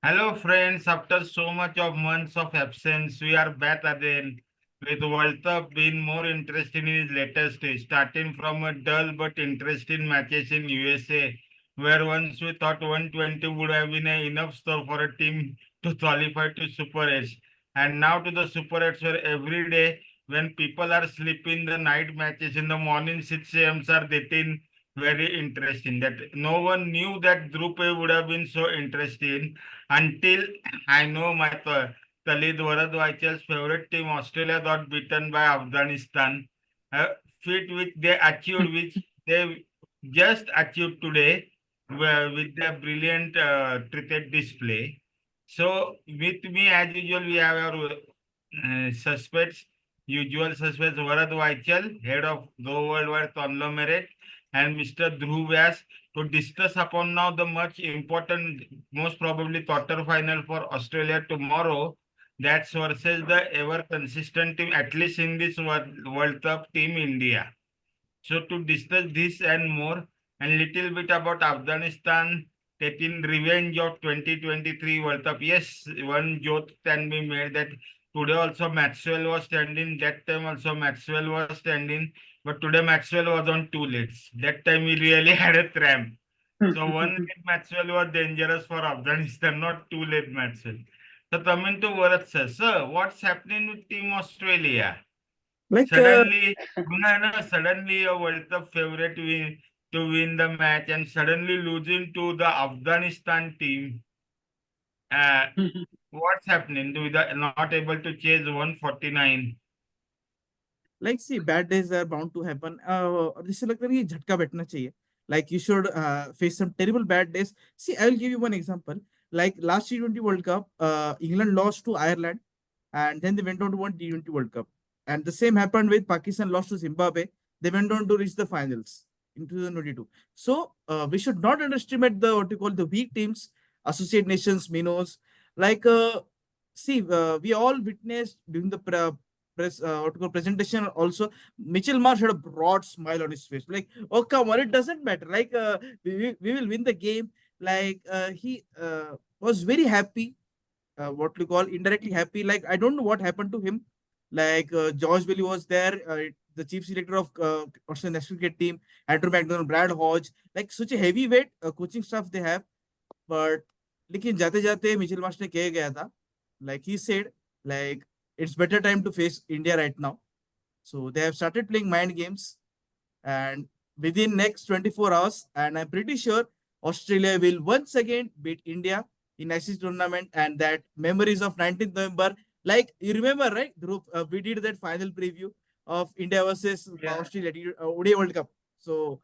Hello, friends. After so much of months of absence, we are back again with World Cup being more interesting in its latest stage, starting from a dull but interesting matches in USA, where once we thought 120 would have been enough score for a team to qualify to Super 8, and now to the Super 8, where every day when people are sleeping, the night matches in the morning 6 a.m. are getting very interesting. That no one knew that Group A would have been so interesting until I know my colleague Varad Vaichal's favorite team, Australia, got beaten by Afghanistan. A feat which they achieved, which they just achieved today with their brilliant cricket display. So, with me, as usual, we have our suspects, usual suspects, Varad Vaichal, head of the Worldwide Conglomerate, and Mr. Dhruv Vyas to discuss upon now the much important, most probably quarter final for Australia tomorrow. That's versus the ever consistent team, at least in this World Cup, Team India. So to discuss this and more, and little bit about Afghanistan taking revenge of 2023 World Cup. Yes, one joke can be made that today also Maxwell was standing. That time also Maxwell was standing, but today Maxwell was on two legs. That time he really had a cramp. So one leg Maxwell was dangerous for Afghanistan, not two leg Maxwell. So coming to Bharat sir, what's happening with Team Australia? Like, Suddenly, suddenly a World Cup favorite to win the match and suddenly losing to the Afghanistan team. Uh, what's happening? Do the not able to chase 149? see, bad days are bound to happen. जिससे लगता है कि झटका बैठना चाहिए. Like you should face some terrible bad days. See, I will give you one example. Like last T20 World Cup, England lost to Ireland, and then they went on to win T20 World Cup. And the same happened with Pakistan lost to Zimbabwe. They went on to reach the finals in 2022. So we should not underestimate the what you call the weak teams, associate nations, minnows. Like, see, we all witnessed during the what you call presentation also. Mitchell Marsh had a broad smile on his face, like, oh come on, it doesn't matter, like, we will win the game. Like, he was very happy, what we call indirectly happy. Like, I don't know what happened to him. Like, George Bailey was there, the chief selector of Australian national cricket team, Andrew McDonald, Brad Hodge, like such a heavyweight coaching staff they have. But लेकिन जाते जाते Mitchell Marsh ने कह गया था, like he said, like, it's better time to face India right now. So they have started playing mind games, and within next 24 hours, and I'm pretty sure Australia will once again beat India in ICC tournament. And that memories of 19th November, like you remember, right, Dhruv? We did that final preview of India versus Yeah. Australia ODI World Cup. So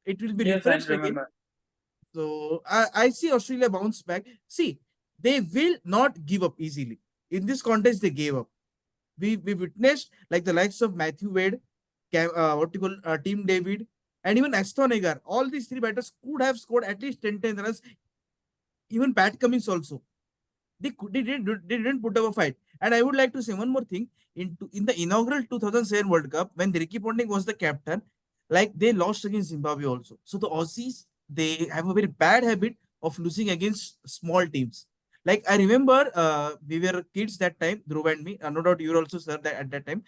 it will be Yes, I refreshed again. remember. So I see Australia bounce back. See, they will not give up easily. In this contest, they gave up. We witnessed like the likes of Matthew Wade, what you call Team David, and even Aston Agar. All these three batters could have scored at least 10 runs. Even Pat Cummins also. They didn't put up a fight. And I would like to say one more thing. In the inaugural 2007 World Cup, when Ricky Ponting was the captain, like they lost against Zimbabwe also. So the Aussies, they have a very bad habit of losing against small teams. Like I remember, we were kids that time, Dhruv and me. No doubt you were also, sir, that at that time.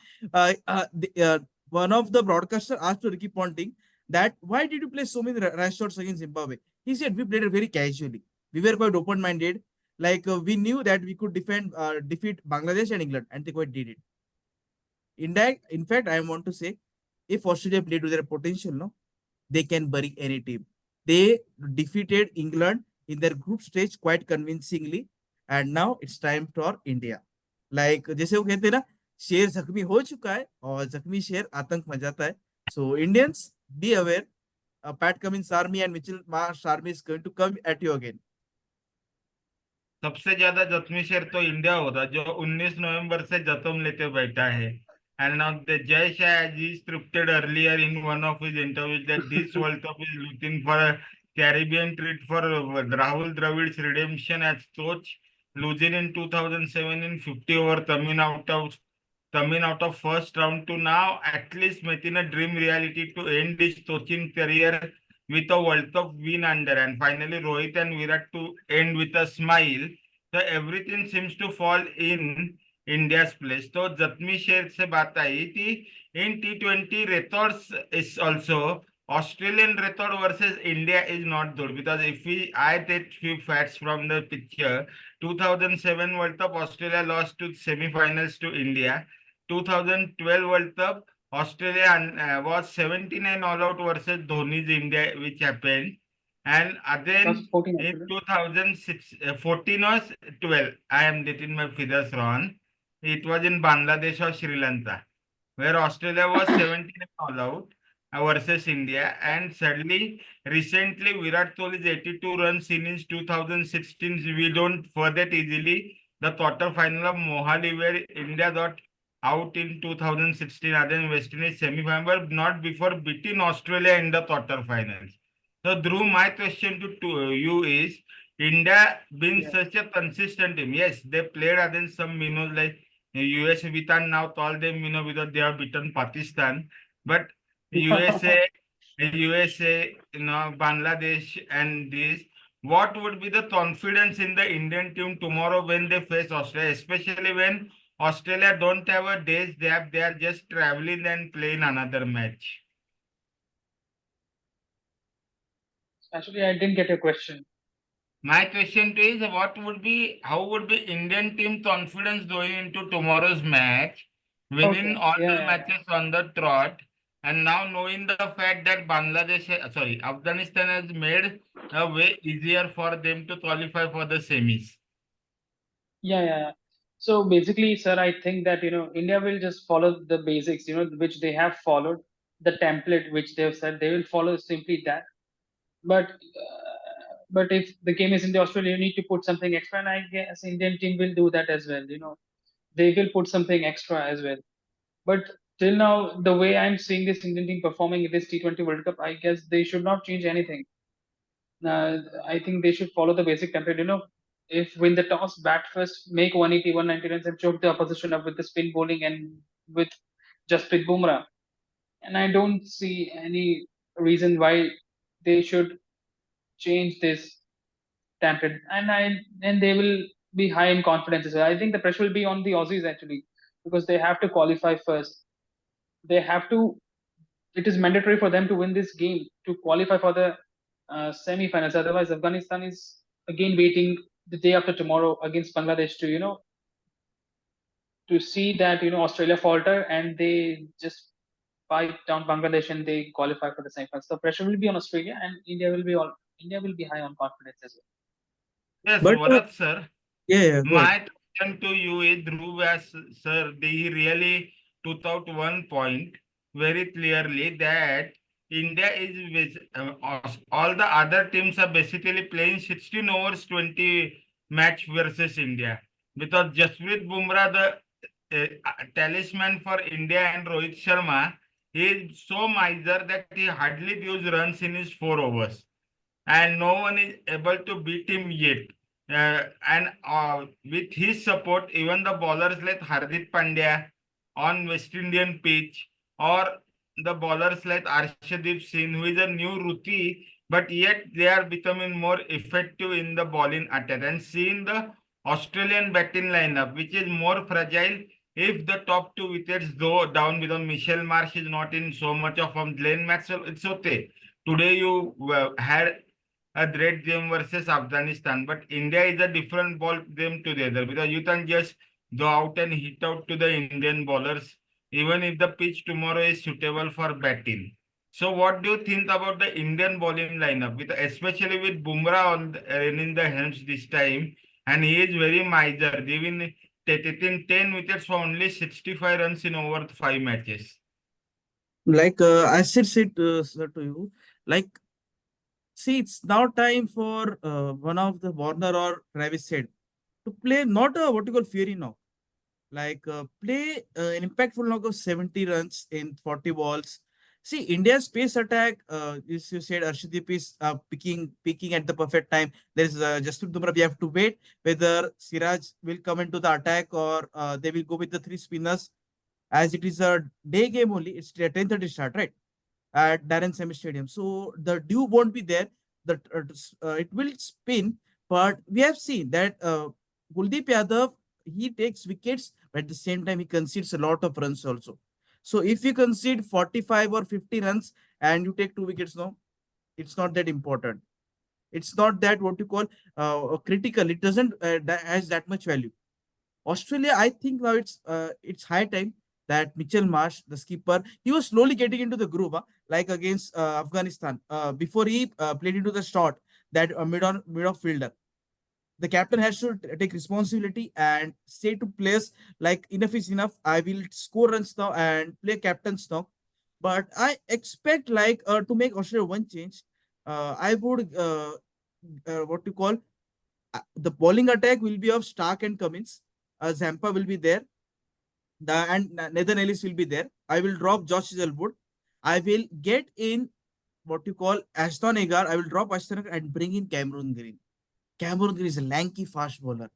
One of the broadcasters asked to Ricky Ponting that why did you play so many rash shots against Zimbabwe? He said we played it very casually. We were quite open-minded. Like, we knew that we could defeat Bangladesh and England, and they quite did it. In fact, I want to say, if Australia played to their potential, no, they can bury any team. They defeated England in their group stage quite convincingly, and now it's time for India. Like जैसे वो कहते हैं ना, शेर जख्मी हो चुका है और जख्मी शेर आतंक मचाता है. So Indians, be aware. Pat Cummins army and Mitchell Marsh army is going to come at you again. सबसे ज्यादा जख्मी शेर तो इंडिया होता जो 19 नवंबर से जख्म लेते बैठा है. And now the Jay Shah, as he scripted earlier in one of his interviews, that this World Cup is looking for a Caribbean treat for Rahul Dravid's redemption as coach, losing in 2007 in 50 over coming out of first round to now at least making a dream reality to end his coaching career with a World Cup win under, and finally Rohit and Virat to end with a smile. तो everything seems to fall in India's place. तो जख्मी शेर से बात आई थी in T20 records is also Australian record versus India is not good because if I take few facts from the picture, 2007 World Cup Australia lost to semi-finals to India. 2012 World Cup Australia was 79 all out versus Dhoni's India, which happened. And Was then 14 in actually. 2006, 14 or 12, I am getting my figures wrong. It was in Bangladesh or Sri Lanka, where Australia was 17 all out versus India. And sadly, recently, Virat Kohli's 82 runs in his 2016. We don't forget easily the quarter final of Mohali, where India got out in 2016 against West Indies semi-final, not before beating Australia in the quarter finals. So, Dhruv, my question to you is, India been Yeah. such a consistent team. Yes, they played against some minnows like US. We can now call them minnow because they have beaten Pakistan. But USA, Bangladesh and this, what would be the confidence in the Indian team tomorrow when they face Australia, especially when Australia don't have a days they are just traveling and playing another match. Actually, I didn't get your question. My question to is how would be Indian team confidence going into tomorrow's match, winning Okay. all Yeah, the yeah, yeah. matches on the trot, and now knowing the fact that Afghanistan has made a way easier for them to qualify for the semis. Yeah, yeah, yeah. So basically, sir, I think that India will just follow the basics, which they have followed, the template which they've said they will follow simply that. But if the game is in the Australia, you need to put something extra, and I guess Indian team will do that as well. They will put something extra as well. But till now, the way I'm seeing this Indian team performing in this T20 World Cup, I guess they should not change anything. I think they should follow the basic template. If win the toss, bat first, make 180, 190 runs, and choke the opposition up with the spin bowling and with Jasprit Bumrah. And I don't see any reason why they should change this template. And they will be high in confidence as well. I think the pressure will be on the Aussies actually because they have to qualify first. They have to. It is mandatory for them to win this game to qualify for the semi-finals. Otherwise, Afghanistan is again waiting the day after tomorrow against Bangladesh to to see that Australia falter and they just fight down Bangladesh and they qualify for the semi-finals. So pressure will be on Australia and India will be high on confidence as well. Yes, But Varat sir. yeah, go ahead. My question to you is, Dhruv Vyas, sir, he really took out one point very clearly that India is all the other teams are basically playing 16 overs 20 match versus India because Jasprit Bumrah, the talisman for India and Rohit Sharma, he is so miser that he hardly gives runs in his 4 overs and no one is able to beat him yet. And with his support, even the bowlers like Hardik Pandya on West Indian pitch, or the bowlers like Arshdeep Singh, who is a new rookie, but yet they are becoming more effective in the bowling attack. And seeing the Australian batting lineup, which is more fragile, if the top two wickets go down because Michelle Marsh is not in so much of Glenn Maxwell, it's okay. Today you had a great game versus Afghanistan, but India is a different ball game together because you can just go out and hit out to the Indian bowlers, even if the pitch tomorrow is suitable for batting. So, what do you think about the Indian bowling lineup, with especially with Bumrah in the helms this time, and he is very miser, giving taking 10 wickets for only 65 runs in over 5 matches. Like I said sir, to you, like see, it's now time for one of the Warner or Travis said to play not a what you call fury now. Like play an impactful knock of 70 runs in 40 balls. See, India's pace attack, as you said, Arshdeep is peaking at the perfect time. There is Jasprit Bumrah. We have to wait whether Siraj will come into the attack or they will go with the three spinners. As it is a day game only, it's a 10:30 start, right? At Darren Semi Stadium. So the dew won't be there. It will spin, but we have seen that. Kuldeep Yadav, he takes wickets, but at the same time, he concedes a lot of runs also. So if you concede 45 or 50 runs and you take 2 wickets, no, it's not that important. It's not that what you call critical. It doesn't has that much value. Australia, I think now it's high time that Mitchell Marsh, the skipper, he was slowly getting into the groove, like against Afghanistan. Before he played into the shot, that mid off fielder, the captain has to take responsibility and say to players like enough is enough. I will score runs now and play captain's now. But I expect like to make Australia one change. I would what you call the bowling attack will be of Stark and Cummins. Zampa will be there. Nathan Ellis will be there. I will drop Josh Hazelwood. I will get in what you call Aston Agar. I will drop Aston Agar and bring in Cameron Green. Cameron Green is a lanky fast bowler.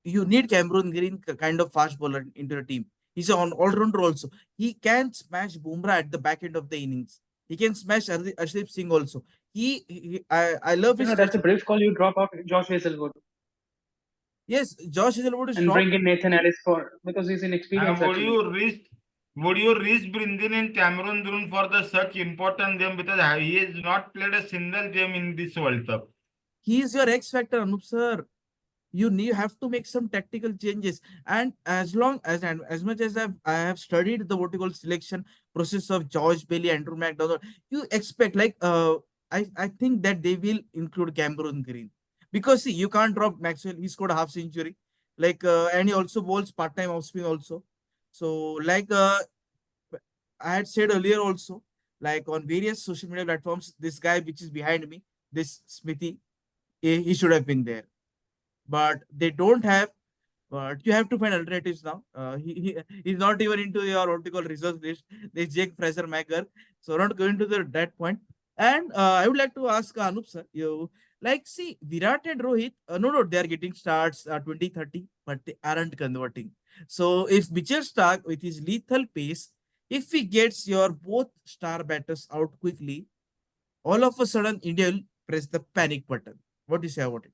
You need Cameron Green kind of fast bowler into the team. He's an all-rounder also. He can smash Bumrah at the back end of the innings. He can smash Arshdeep Singh also. I love You his know, that's stretch. a brave call. You drop out Josh Hazelwood Yes, Josh Hazelwood is and dropped. bring in Nathan Ellis for because he's inexperienced Would actually. you risk bringing in Cameron Green for the such important game because he has not played a single game in this World Cup? He is your X factor, Anup sir. You have to make some tactical changes, and as much as I have studied the vertical selection process of George Bailey, Andrew McDonald, you expect like I think that they will include Cameron Green, because see, you can't drop Maxwell. He scored a half century, like and he also bowls part-time off spin also. So like I had said earlier also, like on various social media platforms, this guy which is behind me, this Smithy, he should have been there, but they don't have. But you have to find alternatives now. He's not even into your what you call reserve list. There's Jake Fraser Macker, so not going to that point. And I would like to ask Anup sir, you like see Virat and Rohit. No, they are getting starts 2030, but they aren't converting. So if Mitchell Stark with his lethal pace, if he gets your both star batters out quickly, all of a sudden India will press the panic button. What do you say about it?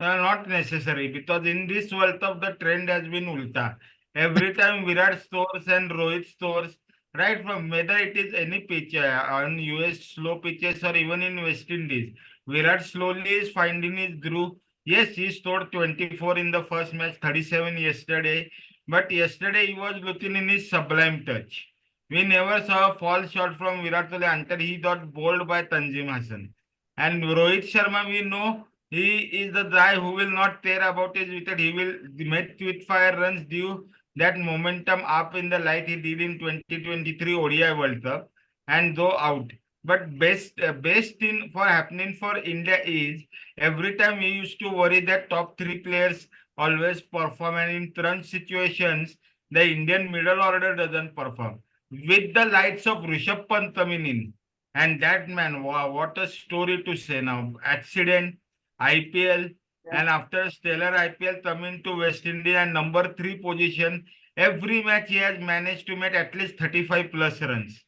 Not necessary, because in this World Cup the trend has been ulta. Every time Virat scores and Rohit scores, right from whether it is any pitch on US slow pitches or even in West Indies, Virat slowly is finding his groove. Yes, he scored 24 in the first match, 37 yesterday, but yesterday he was looking in his sublime touch. We never saw a fall shot from Virat Kohli until he got bowled by Tanzim Hassan. And Rohit Sharma, we know he is the guy who will not care about his wicket. He will make quick fire runs due that momentum up in the light he did in 2023 ODI World Cup and go out. But best thing for happening for India is every time we used to worry that top three players always perform, and in crunch situations the Indian middle order doesn't perform. With the lights of Rishabh Pant coming in, and that man, wow, what a story to say now. Accident, IPL, Yeah. and after stellar IPL coming to West Indies and number 3 position, every match he has managed to make at least 35 plus runs.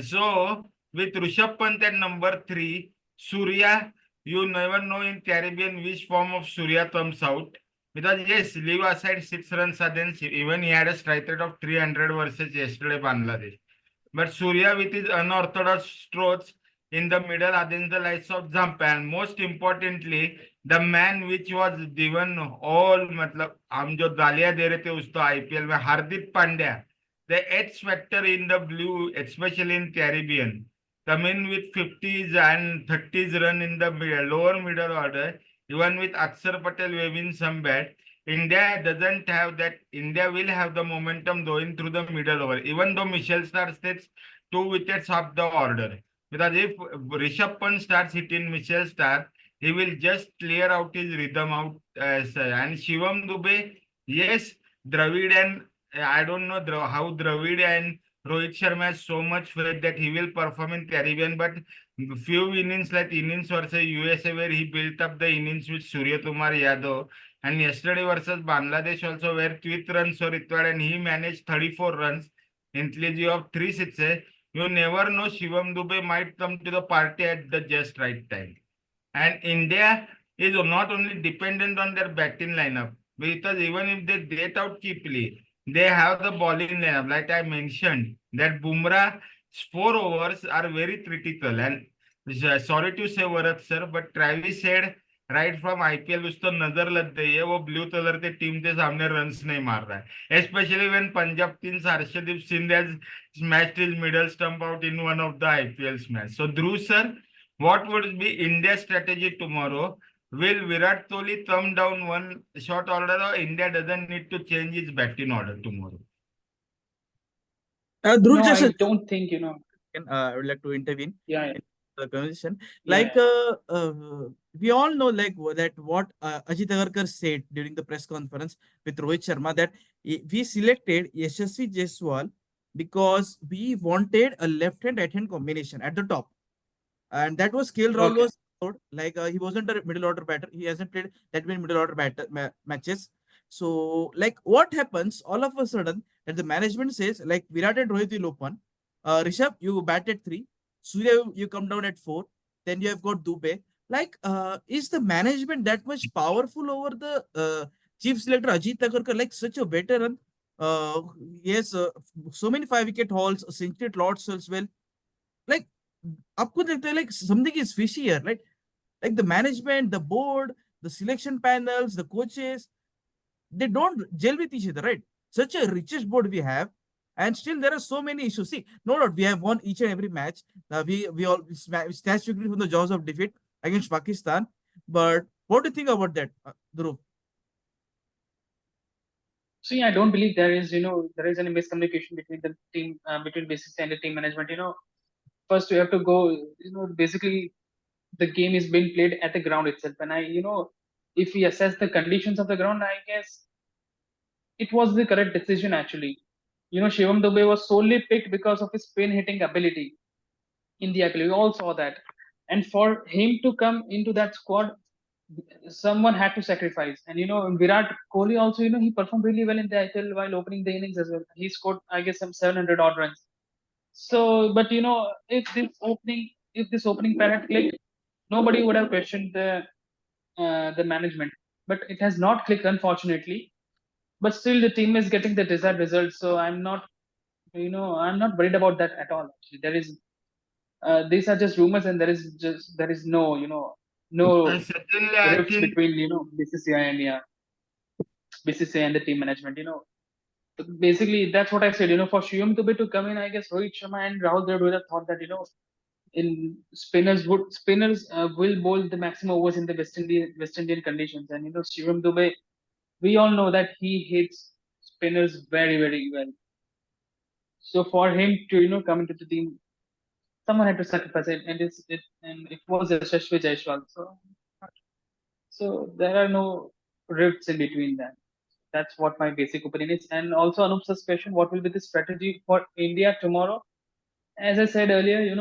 So with Rishabh Pant at number 3, Surya, you never know in Caribbean which form of Surya comes out. Because yes, leave aside 6 runs against, even he had a strike rate of 300 versus yesterday Bangladesh. But Surya with his unorthodox strokes in the middle against the likes of Zampa, and most importantly, the man which was given all मतलब हम जो गालियां दे रहे थे उसको IPL में Hardik Pandya, the X factor in the blue, especially in Caribbean, come in with 50s and 30s run in the lower middle order, even with Akshar Patel waving some bat. India doesn't have that. India will have the momentum going through the middle over. Even though Michelle Starr sits 2 wickets off the order. Because if Rishabh Pant starts hitting Michelle Starr, he will just clear out his rhythm out. And Shivam Dubey, yes, Dravid and I don't know how Dravid and Rohit Sharma has so much faith that he will perform in Caribbean, but few innings like innings versus USA where he built up the innings with Surya Kumar Yadav, and yesterday versus Bangladesh also where quick runs were required and he managed 34 runs, inclusive of 3 sixes. You never know, Shivam Dubey might come to the party at the just right time. And India, is not only dependent on their batting lineup, because even if they get out cheaply, they have the bowling lineup. Like I mentioned, that Bumrah's 4 overs are very critical. And sorry to say, Varad sir, but Travis said right from IPL उसको नजर लग गई है, वो blue colour के team के सामने runs नहीं मार रहा है, specially when Punjab Kings Harshdeep Singh has smashed his middle stump out in one of the IPL's match. So Dhruv sir, what would be India's strategy tomorrow? Will Virat Kohli come down one shot order, or India doesn't need to change its batting order tomorrow? Dhruv, No, just I don't think, I would like to intervene yeah, in the conversation. yeah, Like, we all know, like, that what Ajit Agarkar said during the press conference with Rohit Sharma, that we selected Yashasvi Jaiswal because we wanted a left-hand, right-hand combination at the top. And that was KL Rahul okay. was out. Like, he wasn't a middle order batter. He hasn't played that many middle order matches. So, like, what happens all of a sudden that the management says, like, Virat and Rohit will open. Rishabh, you bat at 3. Surya, you come down at 4. Then you have got Dubey. Like, is the management that much powerful over the chief selector Ajit Agarkar, like such a veteran? Yes, so many 5-wicket hauls, a century at Lords as well. Like, आपको लगता है like something is fishy here, right? Like the management, the board, the selection panels, the coaches, they don't gel with each other, right? Such a richest board we have, and still there are so many issues. See, no doubt we have won each and every match. We all snatched victory from the jaws of defeat against Pakistan. But what do you think about that, Dhruv? See, I don't believe there is, there is any miscommunication between the team, between BCCI and the team management. First you have to go, basically the game is being played at the ground itself. And if we assess the conditions of the ground, I guess it was the correct decision actually. Shivam Dubey was solely picked because of his spin hitting ability in the IPL. We all saw that. And for him to come into that squad, someone had to sacrifice. And Virat Kohli also, he performed really well in the IPL while opening the innings as well. He scored, I guess, some 700 odd runs. So, but if this opening pair had clicked, nobody would have questioned the management. But it has not clicked, unfortunately. But still, the team is getting the desired results. So I'm not, I'm not worried about that at all. Actually, these are just rumors, and there is no, no And certainly, I rifts think between BCCI and BCCI and the team management. Basically that's what I said. For Shivam Dubey to come in, I guess Rohit Sharma and Rahul Dravid would have thought that in spinners will bowl the maximum overs in the West Indian conditions, and Shivam Dubey, we all know that he hits spinners very very well. So for him to come into the team, someone had to sacrifice it, and it was Yashasvi Jaiswal. So there are no rifts in between them. That's what my basic opinion is. And also Anup's question, what will be the strategy for India tomorrow? As I said earlier,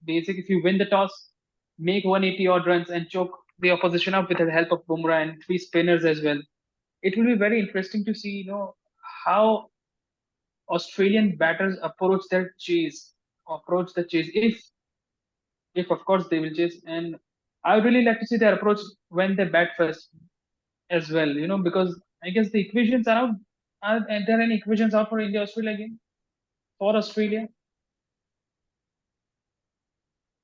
basic, if you win the toss, make 180 odd runs and choke the opposition up with the help of Bumrah and 3 spinners as well. It will be very interesting to see, how Australian batters approach the chase. If of course they will chase. And I would really like to see their approach when they bat first as well, because I guess the equations are out. Are there any equations out for India Australia game? For Australia?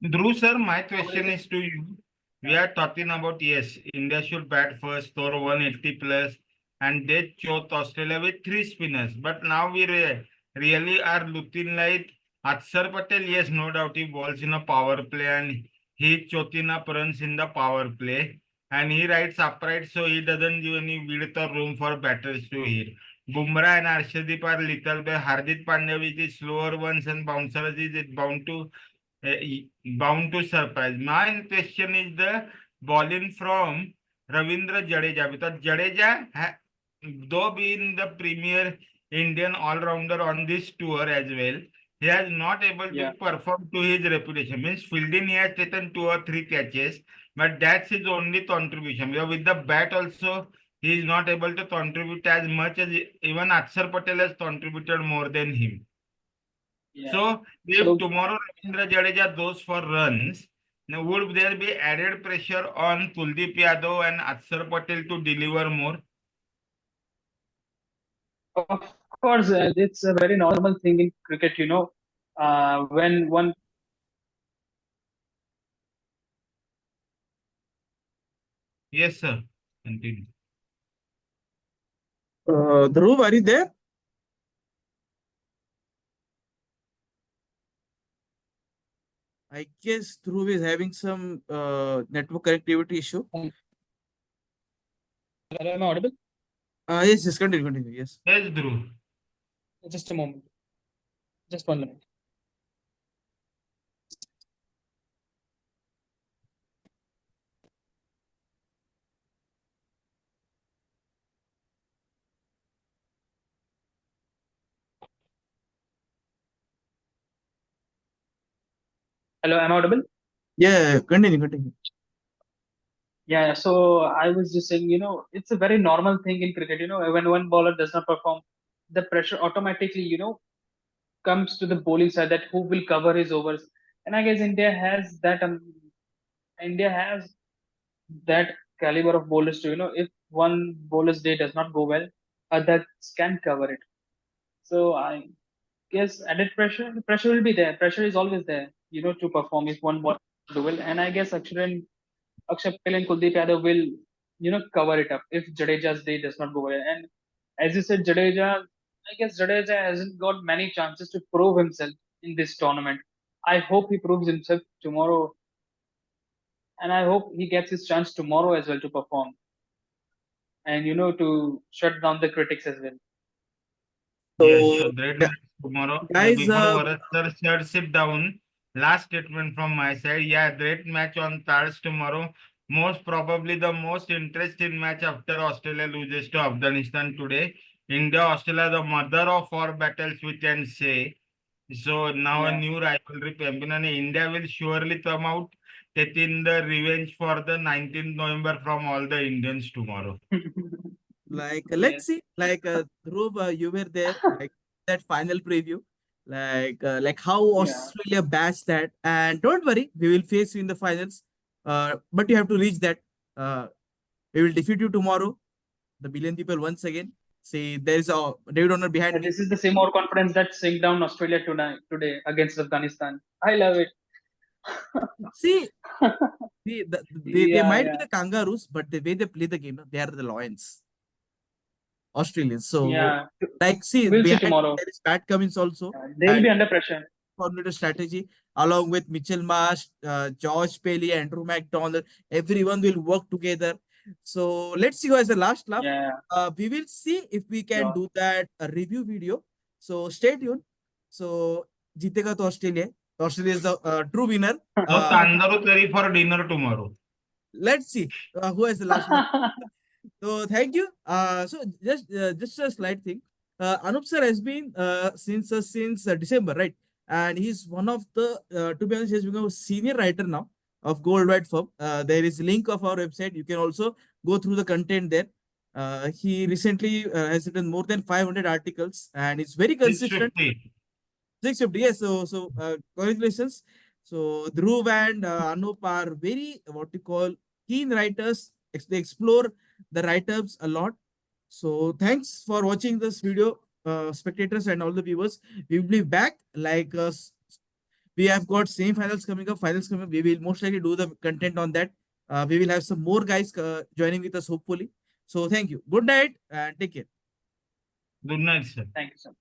Dhruv sir, my question is to you. We are talking about, yes, India should bat first, score 180 plus, and they chose Australia with 3 spinners. But now we really are looking like Akshar Patel. Yes, no doubt he bowls in a power play and he choking up runs in the power play. And he rides upright, so he doesn't give any width or room for batters to hit. Bumrah and Arshdeep are little bit. Hardik Pandya with his slower ones and bouncers is uh, bound to surprise. My question is the bowling from Ravindra Jadeja, because Jadeja, though being the premier Indian all-rounder on this tour as well, he has not able to perform to his reputation. Means fielding, he has taken 2 or 3 catches, but that's his only contribution. Because with the bat also, he is not able to contribute as much as even Akshar Patel has contributed more than him. Yeah. So if tomorrow Ravindra Jadeja goes for runs, Now, would there be added pressure on Kuldeep Yadav and Akshar Patel to deliver more? Of course, it's a very normal thing in cricket, when one. Yes, sir. Continue. Dhruv, are you there? I guess Dhruv is having some network connectivity issue. Hello, am I audible? Yes, just continue. Yes. Yes, Dhruv. Just a moment. Just 1 minute. Hello, am I audible? Yeah, continue. Yeah, so I was just saying, it's a very normal thing in cricket, when one bowler does not perform, the pressure automatically, comes to the bowling side that who will cover his overs. And I guess India has that caliber of bowlers to, if one bowler's day does not go well, others can cover it. So I guess added pressure, the pressure will be there. Pressure is always there, to perform if one bowler do well. And I guess Akshay Patel and Kuldeep Yadav will, cover it up if Jadeja's day does not go well. And as you said, I guess Jadeja hasn't got many chances to prove himself in this tournament. I hope he proves himself tomorrow, and I hope he gets his chance tomorrow as well to perform and to shut down the critics as well. Yes, So, sure. Great match tomorrow. guys, Before Varad sir shuts it down, last statement from my side. Yeah, great match on Thurs tomorrow. Most probably the most interesting match after Australia loses to Afghanistan today. India, Australia, the mother of all battles, we can say. So now a Yeah. new rivalry champion, and India will surely come out taking the revenge for the 19th November from all the Indians tomorrow. let's Yes. see. Dhruv, you were there, that final preview. How Yeah. Australia bashed that. And don't worry, we will face you in the finals. But you have to reach that. Uh, we will defeat you tomorrow. The billion people once again. See, there is a David Honor behind me. This is the same more confidence that sink down Australia today against Afghanistan. I love it. See, they Yeah, might be yeah, the kangaroos, but the way they play the game, they are the lions, Australians. So, yeah. see, We'll see behind tomorrow. there is Pat Cummins also, They'll and be under pressure. coordinator strategy along with Mitchell Marsh, George Paley, Andrew McDonald. Everyone will work together. So let's see who has the last laugh. Yeah, We will see if we can sure. do that review video. So stay tuned. So जीतेगा तो Australia. Australia is the true winner. So Tandoor curry for dinner tomorrow. Let's see who has the last laugh. So thank you. So just a slight thing. Anup sir has been since December, right? And he's one of the to be honest, he's become a senior writer now of Gold White Firm. There is a link of our website. You can also go through the content there. He recently has written more than 500 articles and it's very consistent. 650. 650, yes. So congratulations. So Dhruv and Anup are very what you call keen writers. They explore the write-ups a lot. So thanks for watching this video, spectators and all the viewers. We will be back we have got semi-finals coming up, finals coming up. We will most likely do the content on that. We will have some more guys joining with us hopefully. So thank you. Good night and take care. Good night, sir. Thank you, sir.